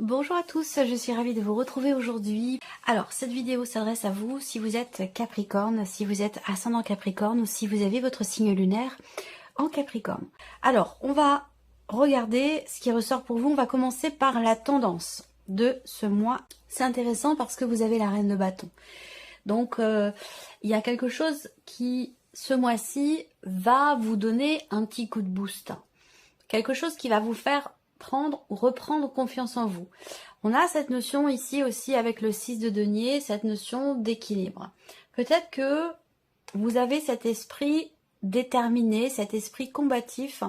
Bonjour à tous, je suis ravie de vous retrouver aujourd'hui. Alors, cette vidéo s'adresse à vous si vous êtes Capricorne, si vous êtes ascendant Capricorne ou si vous avez votre signe lunaire en Capricorne. Alors, on va regarder ce qui ressort pour vous. On va commencer par la tendance de ce mois. C'est intéressant parce que vous avez la reine de bâton. Donc, il y a quelque chose qui, ce mois-ci, va vous donner un petit coup de boost. Quelque chose qui va vous faire prendre ou reprendre confiance en vous. On a cette notion ici aussi avec le 6 de denier, cette notion d'équilibre. Peut-être que vous avez cet esprit déterminé, cet esprit combatif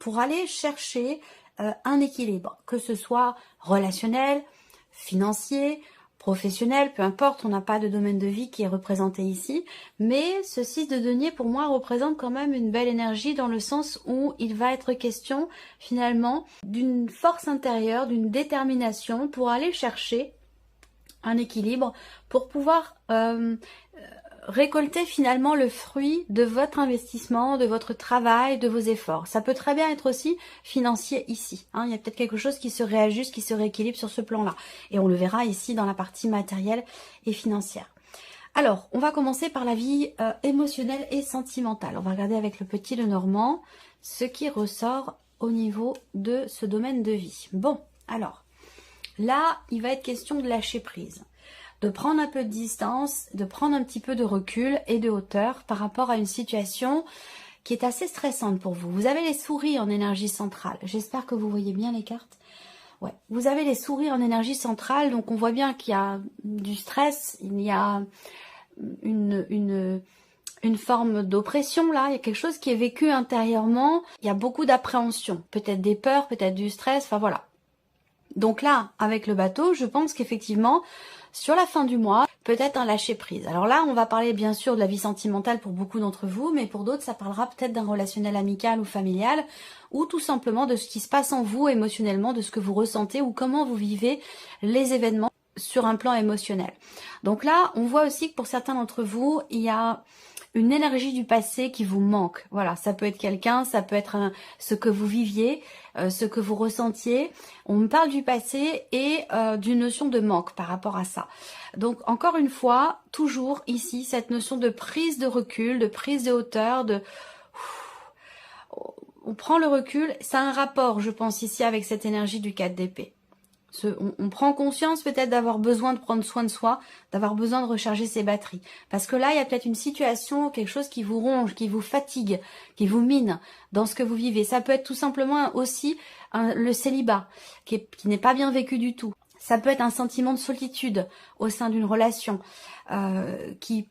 pour aller chercher un équilibre, que ce soit relationnel, financier, professionnel, peu importe, on n'a pas de domaine de vie qui est représenté ici, mais ce 6 de denier pour moi représente quand même une belle énergie dans le sens où il va être question finalement d'une force intérieure, d'une détermination pour aller chercher un équilibre, pour pouvoir récolter finalement le fruit de votre investissement, de votre travail, de vos efforts. Ça peut très bien être aussi financier ici. Il y a peut-être quelque chose qui se réajuste, qui se rééquilibre sur ce plan-là. Et on le verra ici dans la partie matérielle et financière. Alors, on va commencer par la vie émotionnelle et sentimentale. On va regarder avec le petit Lenormand ce qui ressort au niveau de ce domaine de vie. Bon, alors, là, il va être question de lâcher prise, de prendre un peu de distance, de prendre un petit peu de recul et de hauteur par rapport à une situation qui est assez stressante pour vous. Vous avez les souris en énergie centrale. J'espère que vous voyez bien les cartes. Ouais, vous avez les souris en énergie centrale, donc on voit bien qu'il y a du stress, il y a une forme d'oppression là, il y a quelque chose qui est vécu intérieurement, il y a beaucoup d'appréhension, peut-être des peurs, peut-être du stress, enfin voilà. Donc là, avec le bateau, je pense qu'effectivement, sur la fin du mois, peut-être un lâcher-prise. Alors là, on va parler bien sûr de la vie sentimentale pour beaucoup d'entre vous, mais pour d'autres, ça parlera peut-être d'un relationnel amical ou familial, ou tout simplement de ce qui se passe en vous émotionnellement, de ce que vous ressentez ou comment vous vivez les événements sur un plan émotionnel. Donc là, on voit aussi que pour certains d'entre vous, il y a une énergie du passé qui vous manque. Voilà, ça peut être quelqu'un, ça peut être ce que vous viviez, ce que vous ressentiez. On me parle du passé et d'une notion de manque par rapport à ça. Donc encore une fois, toujours ici, cette notion de prise de recul, de prise de hauteur, on prend le recul. Ça a un rapport, je pense, ici avec cette énergie du 4 d'épée. On prend conscience peut-être d'avoir besoin de prendre soin de soi, d'avoir besoin de recharger ses batteries. Parce que là, il y a peut-être une situation, quelque chose qui vous ronge, qui vous fatigue, qui vous mine dans ce que vous vivez. Ça peut être tout simplement aussi le célibat, qui n'est pas bien vécu du tout. Ça peut être un sentiment de solitude au sein d'une relation, qui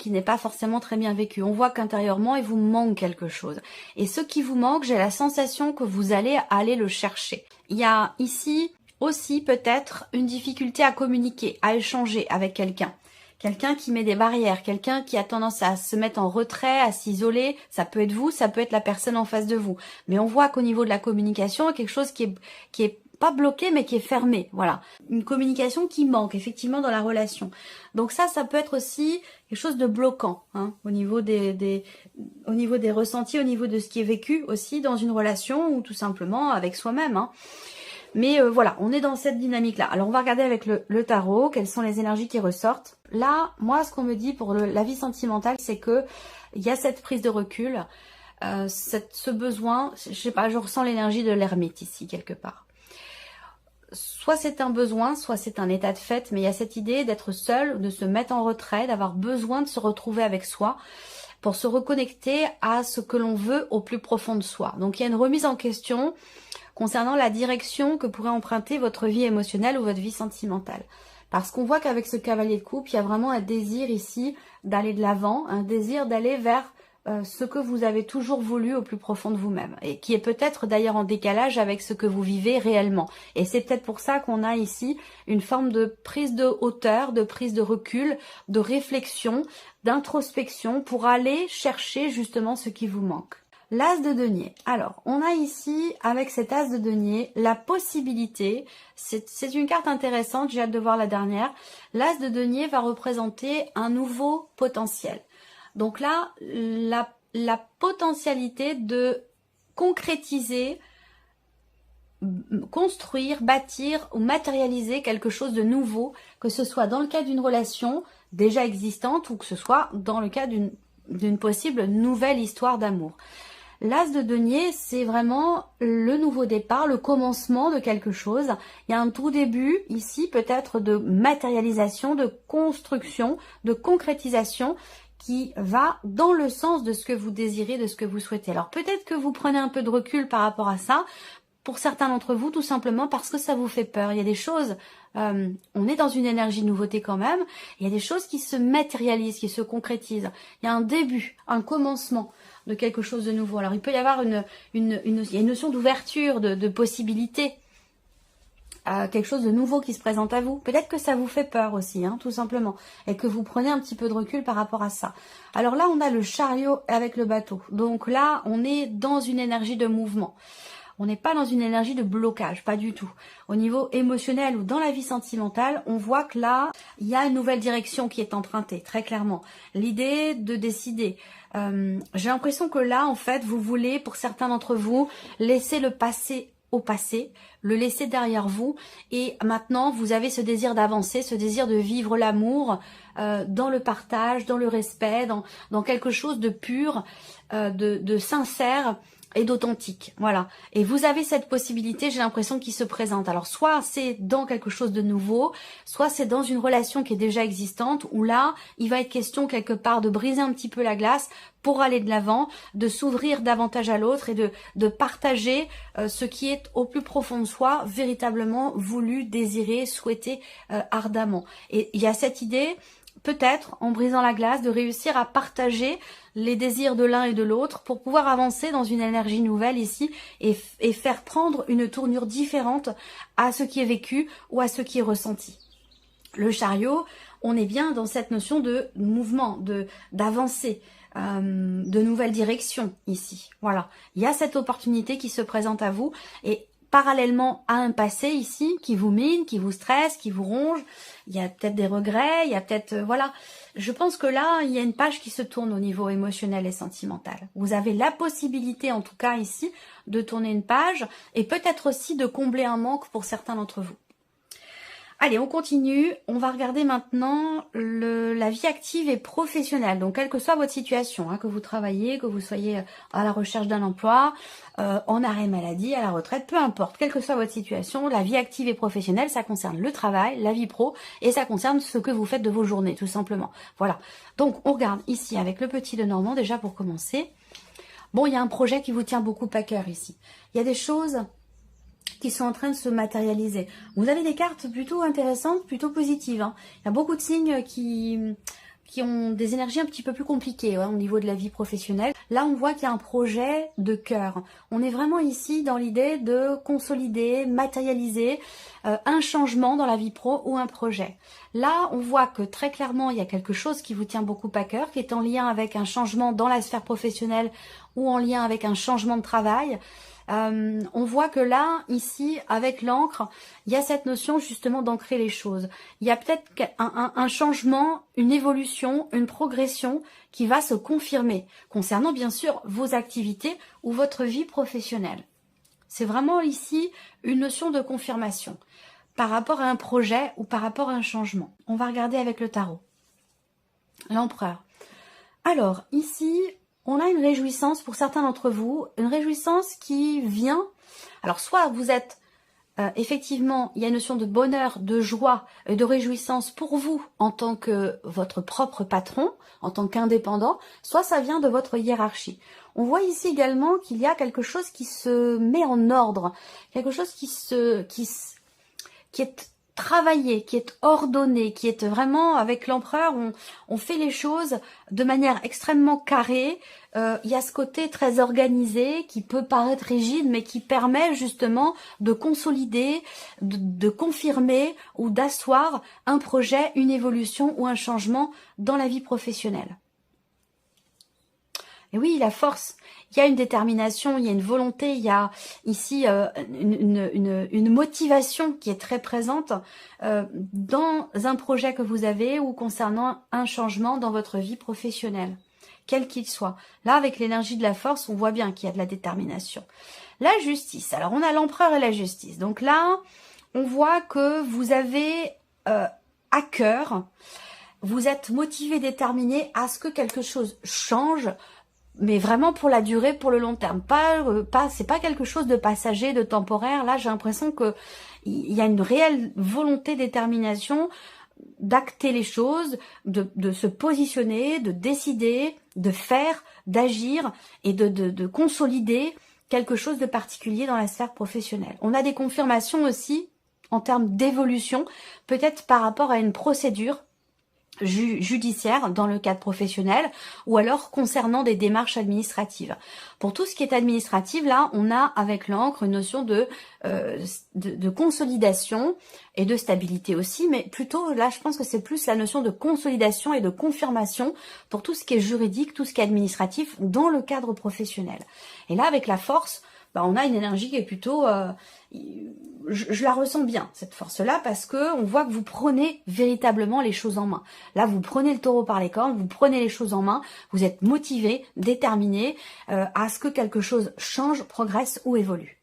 n'est pas forcément très bien vécu. On voit qu'intérieurement, il vous manque quelque chose. Et ce qui vous manque, j'ai la sensation que vous allez aller le chercher. Il y a ici aussi peut-être une difficulté à communiquer, à échanger avec quelqu'un. Quelqu'un qui met des barrières, quelqu'un qui a tendance à se mettre en retrait, à s'isoler. Ça peut être vous, ça peut être la personne en face de vous. Mais on voit qu'au niveau de la communication, il y a quelque chose qui est pas bloqué, mais qui est fermé. Voilà. Une communication qui manque, effectivement, dans la relation. Donc ça peut être aussi quelque chose de bloquant, au niveau des ressentis, au niveau de ce qui est vécu aussi dans une relation ou tout simplement avec soi-même, Mais voilà, on est dans cette dynamique-là. Alors, on va regarder avec le tarot, quelles sont les énergies qui ressortent. Là, moi, ce qu'on me dit pour la vie sentimentale, c'est que il y a cette prise de recul, ce besoin, je sais pas, je ressens l'énergie de l'ermite ici, quelque part. Soit c'est un besoin, soit c'est un état de fait, mais il y a cette idée d'être seul, de se mettre en retrait, d'avoir besoin de se retrouver avec soi, pour se reconnecter à ce que l'on veut au plus profond de soi. Donc, il y a une remise en question concernant la direction que pourrait emprunter votre vie émotionnelle ou votre vie sentimentale. Parce qu'on voit qu'avec ce cavalier de coupe, il y a vraiment un désir ici d'aller de l'avant, un désir d'aller vers ce que vous avez toujours voulu au plus profond de vous-même. Et qui est peut-être d'ailleurs en décalage avec ce que vous vivez réellement. Et c'est peut-être pour ça qu'on a ici une forme de prise de hauteur, de prise de recul, de réflexion, d'introspection pour aller chercher justement ce qui vous manque. L'as de denier. Alors, on a ici, avec cet as de denier, la possibilité, c'est une carte intéressante, j'ai hâte de voir la dernière. L'as de denier va représenter un nouveau potentiel. Donc là, la potentialité de concrétiser construire, bâtir ou matérialiser quelque chose de nouveau, que ce soit dans le cas d'une relation déjà existante ou que ce soit dans le cas d'une possible nouvelle histoire d'amour. L'as de denier, c'est vraiment le nouveau départ, le commencement de quelque chose. Il y a un tout début ici, peut-être de matérialisation, de construction, de concrétisation qui va dans le sens de ce que vous désirez, de ce que vous souhaitez. Alors peut-être que vous prenez un peu de recul par rapport à ça, pour certains d'entre vous, tout simplement parce que ça vous fait peur. Il y a des choses, on est dans une énergie de nouveauté quand même, il y a des choses qui se matérialisent, qui se concrétisent. Il y a un début, un commencement de quelque chose de nouveau. Alors il peut y avoir il y a une notion d'ouverture, de possibilité, quelque chose de nouveau qui se présente à vous. Peut-être que ça vous fait peur aussi, tout simplement, et que vous prenez un petit peu de recul par rapport à ça. Alors là, on a le chariot avec le bateau. Donc là, on est dans une énergie de mouvement. On n'est pas dans une énergie de blocage, pas du tout. Au niveau émotionnel ou dans la vie sentimentale, on voit que là, il y a une nouvelle direction qui est empruntée, très clairement. L'idée de décider. J'ai l'impression que là, en fait, vous voulez, pour certains d'entre vous, laisser le passé au passé, le laisser derrière vous, et maintenant vous avez ce désir d'avancer, ce désir de vivre l'amour dans le partage, dans le respect, dans quelque chose de pur, de sincère et d'authentique, voilà. Et vous avez cette possibilité, j'ai l'impression, qui se présente. Alors soit c'est dans quelque chose de nouveau, soit c'est dans une relation qui est déjà existante, où là, il va être question quelque part de briser un petit peu la glace pour aller de l'avant, de s'ouvrir davantage à l'autre et de partager ce qui est au plus profond de soi, véritablement voulu, désiré, souhaité ardemment. Et il y a cette idée, peut-être, en brisant la glace, de réussir à partager les désirs de l'un et de l'autre pour pouvoir avancer dans une énergie nouvelle ici et faire prendre une tournure différente à ce qui est vécu ou à ce qui est ressenti. Le chariot, on est bien dans cette notion de mouvement, d'avancée, de nouvelles directions ici. Voilà, il y a cette opportunité qui se présente à vous et parallèlement à un passé ici qui vous mine, qui vous stresse, qui vous ronge. Il y a peut-être des regrets, il y a peut-être... voilà. Je pense que là, il y a une page qui se tourne au niveau émotionnel et sentimental. Vous avez la possibilité, en tout cas ici, de tourner une page et peut-être aussi de combler un manque pour certains d'entre vous. Allez, on continue. On va regarder maintenant la vie active et professionnelle. Donc, quelle que soit votre situation, que vous travaillez, que vous soyez à la recherche d'un emploi, en arrêt maladie, à la retraite, peu importe, quelle que soit votre situation, la vie active et professionnelle, ça concerne le travail, la vie pro, et ça concerne ce que vous faites de vos journées, tout simplement. Voilà. Donc, on regarde ici avec le petit Lenormand, déjà pour commencer. Bon, il y a un projet qui vous tient beaucoup à cœur ici. Il y a des choses qui sont en train de se matérialiser. Vous avez des cartes plutôt intéressantes, plutôt positives. Il y a beaucoup de signes qui ont des énergies un petit peu plus compliquées au niveau de la vie professionnelle. Là, on voit qu'il y a un projet de cœur. On est vraiment ici dans l'idée de consolider, matérialiser un changement dans la vie pro ou un projet. Là, on voit que très clairement, il y a quelque chose qui vous tient beaucoup à cœur, qui est en lien avec un changement dans la sphère professionnelle ou en lien avec un changement de travail. On voit que là, ici, avec l'encre, il y a cette notion justement d'ancrer les choses. Il y a peut-être un changement, une évolution, une progression qui va se confirmer concernant bien sûr vos activités ou votre vie professionnelle. C'est vraiment ici une notion de confirmation par rapport à un projet ou par rapport à un changement. On va regarder avec le tarot. L'empereur. Alors, ici... on a une réjouissance pour certains d'entre vous, une réjouissance qui vient, alors soit vous êtes, effectivement, il y a une notion de bonheur, de joie et de réjouissance pour vous en tant que votre propre patron, en tant qu'indépendant, soit ça vient de votre hiérarchie. On voit ici également qu'il y a quelque chose qui se met en ordre, quelque chose qui est travaillé, qui est ordonné, qui est vraiment, avec l'empereur, on fait les choses de manière extrêmement carrée. Il y a ce côté très organisé qui peut paraître rigide, mais qui permet justement de consolider, de confirmer ou d'asseoir un projet, une évolution ou un changement dans la vie professionnelle. Et oui, la force, il y a une détermination, il y a une volonté, il y a ici une motivation qui est très présente dans un projet que vous avez ou concernant un changement dans votre vie professionnelle. quel qu'il soit. Là, avec l'énergie de la force, on voit bien qu'il y a de la détermination. La justice. Alors, on a l'empereur et la justice. Donc là, on voit que vous avez à cœur, vous êtes motivé, déterminé à ce que quelque chose change, mais vraiment pour la durée, pour le long terme. C'est pas quelque chose de passager, de temporaire. Là, j'ai l'impression que il y a une réelle volonté, détermination d'acter les choses, de se positionner, de décider, de faire, d'agir et de consolider quelque chose de particulier dans la sphère professionnelle. On a des confirmations aussi en termes d'évolution, peut-être par rapport à une procédure judiciaire dans le cadre professionnel ou alors concernant des démarches administratives. Pour tout ce qui est administratif, là, on a avec l'encre une notion de consolidation et de stabilité aussi, mais plutôt là, je pense que c'est plus la notion de consolidation et de confirmation pour tout ce qui est juridique, tout ce qui est administratif dans le cadre professionnel. Et là, avec la force, on a une énergie qui est plutôt... je la ressens bien, cette force-là, parce que on voit que vous prenez véritablement les choses en main. Là, vous prenez le taureau par les cornes, vous prenez les choses en main, vous êtes motivé, déterminé à ce que quelque chose change, progresse ou évolue.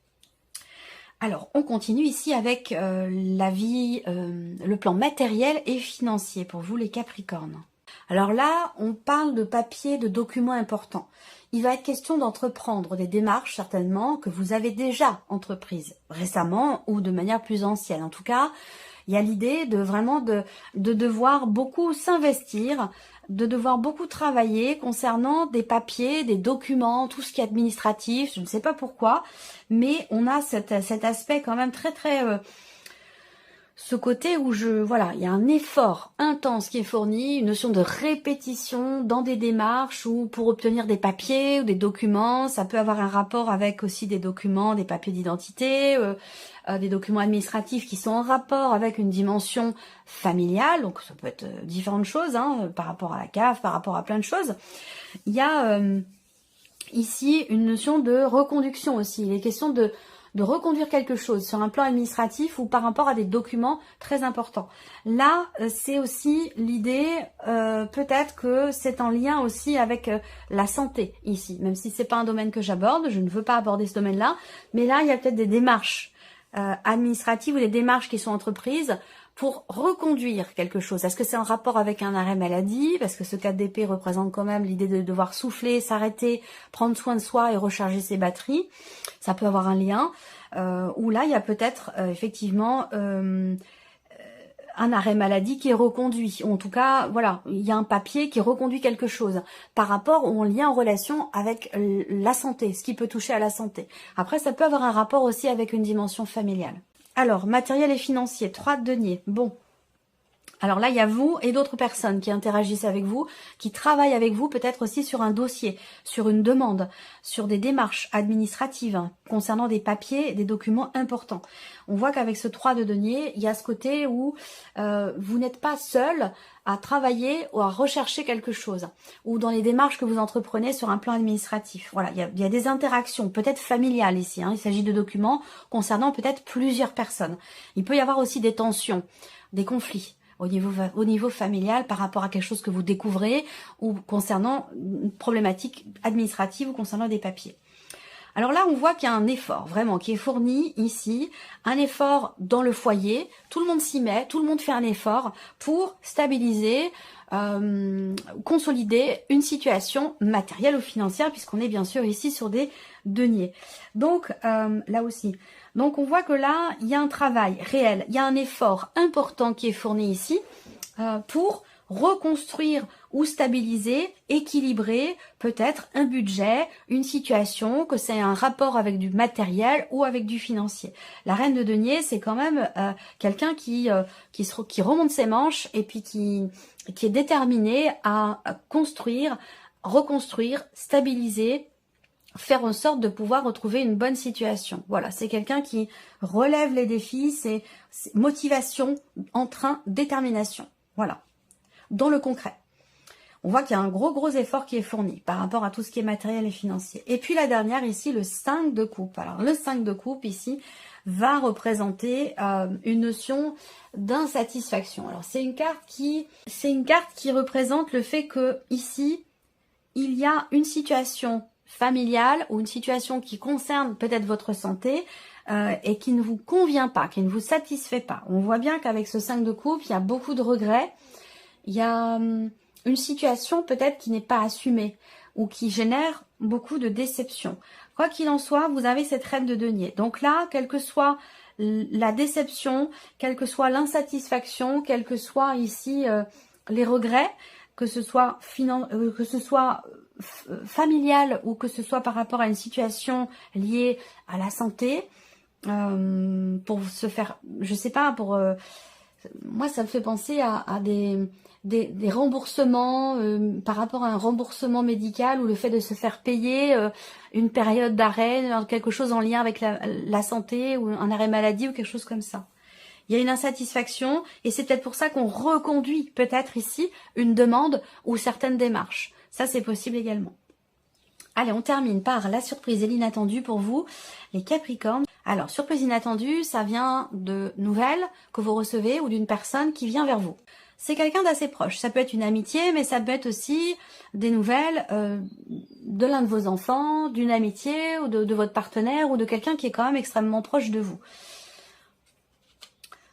Alors, on continue ici avec la vie, le plan matériel et financier pour vous les Capricornes. Alors là, on parle de papiers, de documents importants. Il va être question d'entreprendre des démarches, certainement, que vous avez déjà entreprises récemment ou de manière plus ancienne. En tout cas, il y a l'idée de vraiment de devoir beaucoup s'investir, de devoir beaucoup travailler concernant des papiers, des documents, tout ce qui est administratif, je ne sais pas pourquoi, mais on a cet aspect quand même très ce côté où il y a un effort intense qui est fourni, une notion de répétition dans des démarches ou pour obtenir des papiers ou des documents. Ça peut avoir un rapport avec aussi des documents, des papiers d'identité, des documents administratifs qui sont en rapport avec une dimension familiale. Donc ça peut être différentes choses par rapport à la CAF, par rapport à plein de choses. Il y a ici une notion de reconduction aussi. Il est question de reconduire quelque chose sur un plan administratif ou par rapport à des documents très importants. Là, c'est aussi l'idée, peut-être que c'est en lien aussi avec la santé ici, même si c'est pas un domaine que j'aborde, je ne veux pas aborder ce domaine-là, mais là, il y a peut-être des démarches administratives ou des démarches qui sont entreprises pour reconduire quelque chose. Est-ce que c'est en rapport avec un arrêt maladie? Parce que ce 4 d'épée représente quand même l'idée de devoir souffler, s'arrêter, prendre soin de soi et recharger ses batteries. Ça peut avoir un lien. Où là, il y a peut-être effectivement un arrêt maladie qui est reconduit. Ou en tout cas, voilà, il y a un papier qui reconduit quelque chose par rapport ou en lien en relation avec la santé, ce qui peut toucher à la santé. Après, ça peut avoir un rapport aussi avec une dimension familiale. Alors, matériel et financier, 3 de denier. Bon. Alors là, il y a vous et d'autres personnes qui interagissent avec vous, qui travaillent avec vous peut-être aussi sur un dossier, sur une demande, sur des démarches administratives concernant des papiers, des documents importants. On voit qu'avec ce 3 de denier, il y a ce côté où vous n'êtes pas seul à travailler ou à rechercher quelque chose, ou dans les démarches que vous entreprenez sur un plan administratif. Voilà, il y a des interactions, peut-être familiales ici. Il s'agit de documents concernant peut-être plusieurs personnes. Il peut y avoir aussi des tensions, des conflits au niveau familial par rapport à quelque chose que vous découvrez ou concernant une problématique administrative ou concernant des papiers. Alors là, on voit qu'il y a un effort vraiment qui est fourni ici, un effort dans le foyer, tout le monde s'y met, tout le monde fait un effort pour stabiliser, consolider une situation matérielle ou financière, puisqu'on est bien sûr ici sur des deniers. Donc là aussi, donc on voit que là, il y a un travail réel, il y a un effort important qui est fourni ici pour reconstruire ou stabiliser, équilibrer peut-être un budget, une situation, que c'est un rapport avec du matériel ou avec du financier. La reine de denier, c'est quand même quelqu'un qui remonte ses manches et puis qui est déterminé à construire, reconstruire, stabiliser, faire en sorte de pouvoir retrouver une bonne situation. Voilà, c'est quelqu'un qui relève les défis, c'est motivation, entrain, détermination. Voilà. Dans le concret. On voit qu'il y a un gros effort qui est fourni par rapport à tout ce qui est matériel et financier. Et puis la dernière ici, le 5 de coupe. Alors le 5 de coupe ici va représenter une notion d'insatisfaction. Alors c'est une carte qui représente le fait que ici, il y a une situation familiale ou une situation qui concerne peut-être votre santé et qui ne vous convient pas, qui ne vous satisfait pas. On voit bien qu'avec ce 5 de coupe, il y a beaucoup de regrets. Il y a une situation peut-être qui n'est pas assumée ou qui génère beaucoup de déception. Quoi qu'il en soit, vous avez cette reine de denier. Donc là, quelle que soit la déception, quelle que soit l'insatisfaction, quels que soient ici les regrets, que ce soit familial ou que ce soit par rapport à une situation liée à la santé, pour se faire, je sais pas, pour moi ça me fait penser à des remboursements par rapport à un remboursement médical ou le fait de se faire payer une période d'arrêt, quelque chose en lien avec la santé ou un arrêt maladie ou quelque chose comme ça. Il y a une insatisfaction et c'est peut-être pour ça qu'on reconduit peut-être ici une demande ou certaines démarches. Ça, c'est possible également. Allez, on termine par la surprise et l'inattendue pour vous, les Capricornes. Alors, surprise inattendue, ça vient de nouvelles que vous recevez ou d'une personne qui vient vers vous. C'est quelqu'un d'assez proche. Ça peut être une amitié, mais ça peut être aussi des nouvelles de l'un de vos enfants, d'une amitié ou de votre partenaire ou de quelqu'un qui est quand même extrêmement proche de vous.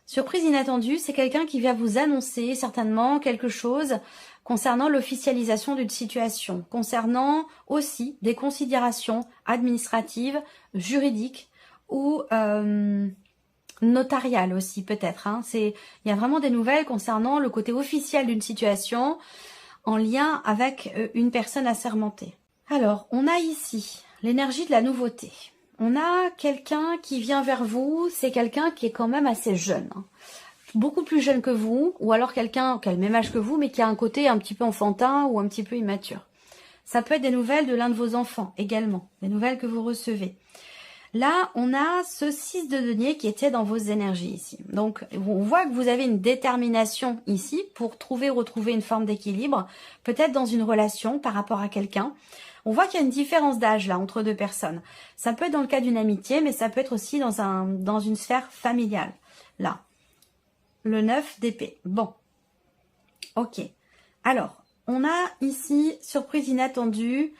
Surprise inattendue, c'est quelqu'un qui vient vous annoncer certainement quelque chose concernant l'officialisation d'une situation, concernant aussi des considérations administratives, juridiques ou notariales aussi peut-être. Il y a vraiment des nouvelles concernant le côté officiel d'une situation en lien avec une personne assermentée. Alors, on a ici l'énergie de la nouveauté. On a quelqu'un qui vient vers vous, c'est quelqu'un qui est quand même assez jeune. Beaucoup plus jeune que vous, ou alors quelqu'un qui a le même âge que vous, mais qui a un côté un petit peu enfantin ou un petit peu immature. Ça peut être des nouvelles de l'un de vos enfants également, des nouvelles que vous recevez. Là, on a ce 6 de denier qui était dans vos énergies ici. Donc, on voit que vous avez une détermination ici pour trouver ou retrouver une forme d'équilibre, peut-être dans une relation par rapport à quelqu'un. On voit qu'il y a une différence d'âge là entre deux personnes. Ça peut être dans le cas d'une amitié, mais ça peut être aussi dans une sphère familiale. Là, le 9 d'épée. Bon, ok. Alors, on a ici, surprise inattendue,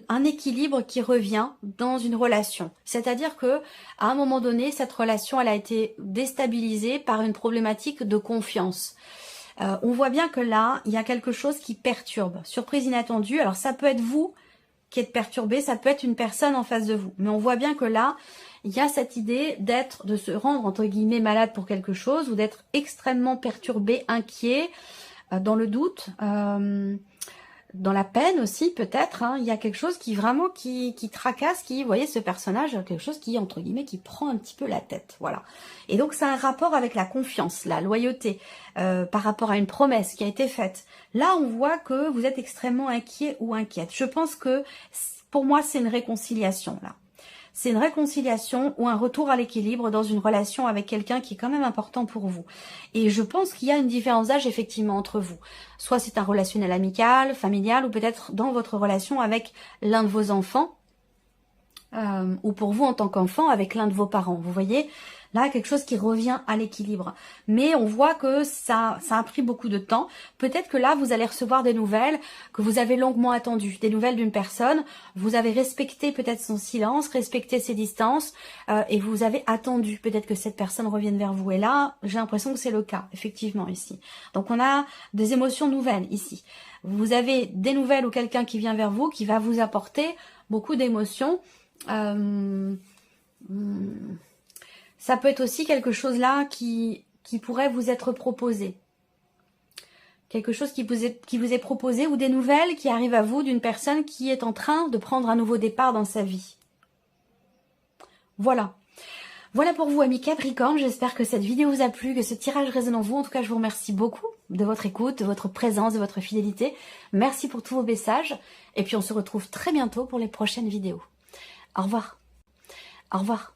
un équilibre qui revient dans une relation. C'est-à-dire que à un moment donné, cette relation, elle a été déstabilisée par une problématique de confiance. On voit bien que là, il y a quelque chose qui perturbe. Surprise inattendue. Alors, ça peut être vous qui êtes perturbé, ça peut être une personne en face de vous. Mais on voit bien que là, il y a cette idée de se rendre, entre guillemets, malade pour quelque chose, ou d'être extrêmement perturbé, inquiet, dans le doute, dans la peine aussi, peut-être. Il y a quelque chose qui vraiment, qui tracasse, vous voyez, ce personnage, quelque chose qui, entre guillemets, qui prend un petit peu la tête, voilà. Et donc, c'est un rapport avec la confiance, la loyauté, par rapport à une promesse qui a été faite. Là, on voit que vous êtes extrêmement inquiet ou inquiète. Je pense que, pour moi, c'est une réconciliation, là. C'est une réconciliation ou un retour à l'équilibre dans une relation avec quelqu'un qui est quand même important pour vous. Et je pense qu'il y a une différence d'âge effectivement entre vous. Soit c'est un relationnel amical, familial, ou peut-être dans votre relation avec l'un de vos enfants, ou pour vous en tant qu'enfant avec l'un de vos parents. Vous voyez, là, quelque chose qui revient à l'équilibre. Mais on voit que ça a pris beaucoup de temps. Peut-être que là, vous allez recevoir des nouvelles que vous avez longuement attendues. Des nouvelles d'une personne. Vous avez respecté peut-être son silence, respecté ses distances, et vous avez attendu peut-être que cette personne revienne vers vous. Et là, j'ai l'impression que c'est le cas, effectivement, ici. Donc, on a des émotions nouvelles ici. Vous avez des nouvelles ou quelqu'un qui vient vers vous, qui va vous apporter beaucoup d'émotions. Ça peut être aussi quelque chose là qui pourrait vous être proposé. Quelque chose qui vous est proposé ou des nouvelles qui arrivent à vous d'une personne qui est en train de prendre un nouveau départ dans sa vie. Voilà. Voilà pour vous, amis Capricorne. J'espère que cette vidéo vous a plu, que ce tirage résonne en vous. En tout cas, je vous remercie beaucoup de votre écoute, de votre présence, de votre fidélité. Merci pour tous vos messages. Et puis, on se retrouve très bientôt pour les prochaines vidéos. Au revoir. Au revoir.